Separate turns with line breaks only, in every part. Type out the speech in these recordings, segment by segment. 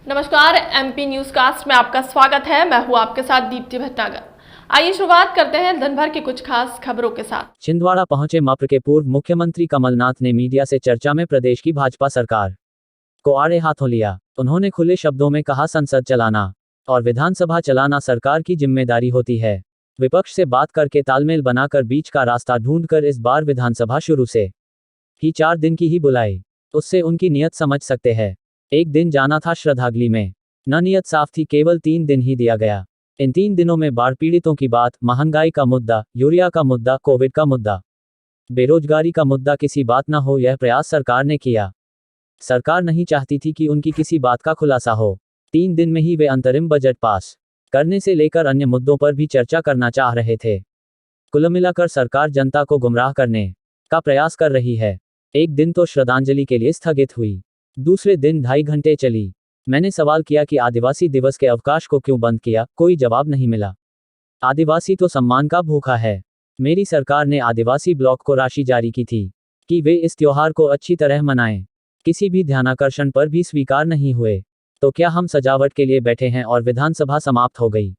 नमस्कार, MP news cast में आपका स्वागत है। मैं हूं आपके साथ दीप्ति भटनागर। आइए शुरुआत करते हैं दिन भर की कुछ खास खबरों के साथ।
छिंदवाड़ा पहुंचे मप्र के पूर्व मुख्यमंत्री कमलनाथ ने मीडिया से चर्चा में प्रदेश की भाजपा सरकार को आड़े हाथों लिया। उन्होंने खुले शब्दों में कहा, संसद चलाना और विधानसभा चलाना सरकार की जिम्मेदारी होती है। विपक्ष से बात करके तालमेल बनाकर बीच का रास्ता ढूंढकर इस बार विधानसभा शुरू से ही 4 दिन की ही बुलाई, उससे उनकी नियत समझ सकते हैं। एक दिन जाना था श्रद्धांजलि में, न नियत साफ थी, केवल 3 दिन ही दिया गया। इन 3 दिनों में बाढ़ पीड़ितों की बात, महंगाई का मुद्दा, यूरिया का मुद्दा, कोविड का मुद्दा, बेरोजगारी का मुद्दा किसी बात न हो, यह प्रयास सरकार ने किया। सरकार नहीं चाहती थी कि उनकी किसी बात का खुलासा हो। 3 दिन में ही वे अंतरिम बजट पास करने से लेकर अन्य मुद्दों पर भी चर्चा करना चाह रहे थे। कुल मिलाकर सरकार जनता को गुमराह करने का प्रयास कर रही है। एक दिन तो श्रद्धांजलि के लिए स्थगित हुई, दूसरे दिन 2.5 घंटे चली। मैंने सवाल किया कि आदिवासी दिवस के अवकाश को क्यों बंद किया, कोई जवाब नहीं मिला। आदिवासी तो सम्मान का भूखा है। मेरी सरकार ने आदिवासी ब्लॉक को राशि जारी की थी कि वे इस त्योहार को अच्छी तरह मनाएं। किसी भी ध्यानाकर्षण पर भी स्वीकार नहीं हुए। तो क्या हम सजावट के लिए बैठे हैं और विधानसभा समाप्त हो गई।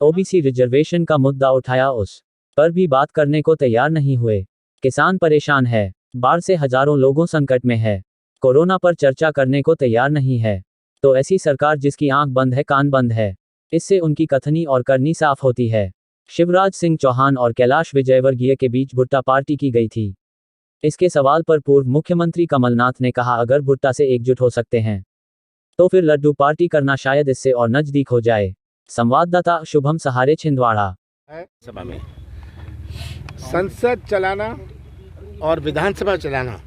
ओबीसी रिजर्वेशन का मुद्दा उठाया, उस पर भी बात करने को तैयार नहीं हुए। किसान परेशान है, बाढ़ से हजारों लोगों संकट में है, कोरोना पर चर्चा करने को तैयार नहीं है। तो ऐसी सरकार जिसकी आंख बंद है, कान बंद है, इससे उनकी कथनी और करनी साफ होती है। शिवराज सिंह चौहान और कैलाश विजयवर्गीय के बीच भुट्टा पार्टी की गई थी। इसके सवाल पर पूर्व मुख्यमंत्री कमलनाथ ने कहा, अगर भुट्टा से एकजुट हो सकते हैं तो फिर लड्डू पार्टी करना शायद इससे और नजदीक हो जाए। संवाददाता शुभम सहारे, छिंदवाड़ा।
सभा में संसद चलाना और विधानसभा चलाना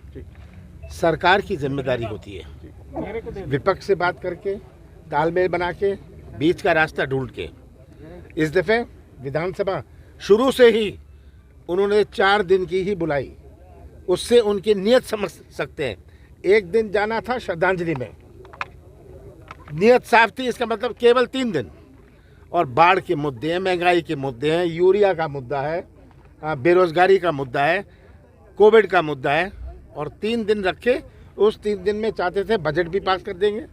सरकार की जिम्मेदारी होती है। विपक्ष से बात करके, तालमेल बना के, बीच का रास्ता ढूंढ के। इस दफे विधानसभा शुरू से ही उन्होंने 4 दिन की ही बुलाई, उससे उनकी नियत समझ सकते हैं। एक दिन जाना था श्रद्धांजलि में, नियत साफ थी, इसका मतलब केवल 3 दिन। और बाढ़ के मुद्दे हैं, महंगाई के मुद्दे हैं, यूरिया का मुद्दा है, बेरोजगारी का मुद्दा है, कोविड का मुद्दा है, और 3 दिन रखे। उस 3 दिन में चाहते थे बजट भी पास कर देंगे,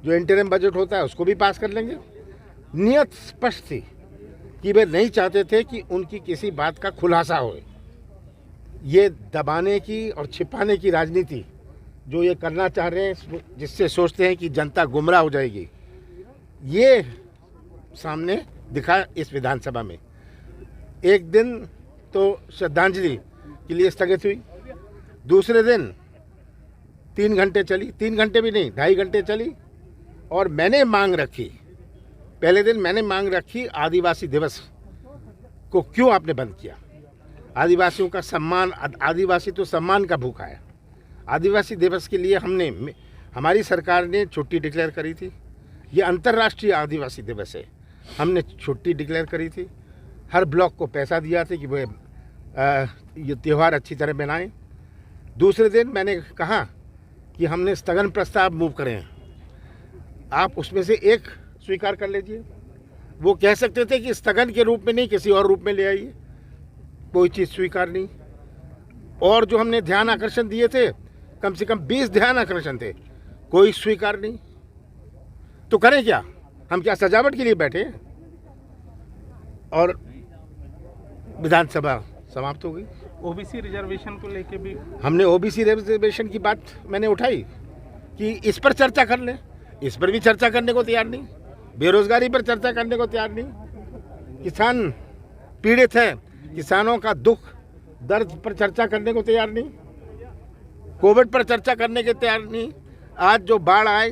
जो इंटरिम बजट होता है उसको भी पास कर लेंगे। नियत स्पष्ट थी कि वे नहीं चाहते थे कि उनकी किसी बात का खुलासा हो। ये दबाने की और छिपाने की राजनीति जो ये करना चाह रहे हैं, जिससे सोचते हैं कि जनता गुमराह हो जाएगी, ये सामने दिखा इस विधानसभा में। एक दिन तो श्रद्धांजलि के लिए स्थगित हुई, दूसरे दिन 3 घंटे चली, 3 घंटे भी नहीं, 2.5 घंटे चली। और मैंने मांग रखी, पहले दिन मैंने मांग रखी, आदिवासी दिवस को क्यों आपने बंद किया। आदिवासियों का सम्मान, आदिवासी तो सम्मान का भूखा है। आदिवासी दिवस के लिए हमारी सरकार ने छुट्टी डिक्लेयर करी थी। ये अंतर्राष्ट्रीय आदिवासी दिवस है, हमने छुट्टी डिक्लेयर करी थी। हर ब्लॉक को पैसा दिया था कि वे ये त्यौहार अच्छी तरह मनाएं। दूसरे दिन मैंने कहा कि हमने स्थगन प्रस्ताव मूव करें, आप उसमें से एक स्वीकार कर लीजिए। वो कह सकते थे कि स्थगन के रूप में नहीं, किसी और रूप में ले आइए, कोई चीज़ स्वीकार नहीं। और जो हमने ध्यान आकर्षण दिए थे, कम से कम 20 ध्यान आकर्षण थे, कोई स्वीकार नहीं। तो करें क्या, हम क्या सजावट के लिए बैठे। और विधानसभा समाप्त हो गई।
ओबीसी रिजर्वेशन को लेके भी
हमने ओबीसी रिजर्वेशन की बात मैंने उठाई कि इस पर चर्चा कर लें, इस पर भी चर्चा करने को तैयार नहीं। बेरोजगारी पर चर्चा करने को तैयार नहीं। किसान पीड़ित हैं, किसानों का दुख दर्द पर चर्चा करने को तैयार नहीं। कोविड पर चर्चा करने के तैयार नहीं। आज जो बाढ़ आए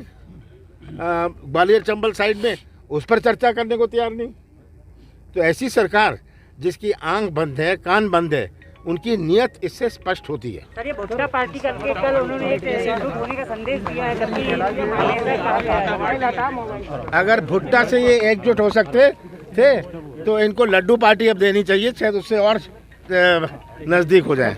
ग्वालियर चंबल साइड में, उस पर चर्चा करने को तैयार नहीं। तो ऐसी सरकार जिसकी आंख बंद है, कान बंद है, उनकी नियत इससे स्पष्ट होती है।
सर, ये भुट्टा पार्टी करके कल उन्होंने एक एकजुट होने का संदेश दिया है,
अगर भुट्टा से ये एकजुट हो सकते थे तो इनको लड्डू पार्टी अब देनी चाहिए, शायद उससे और नज़दीक हो जाए।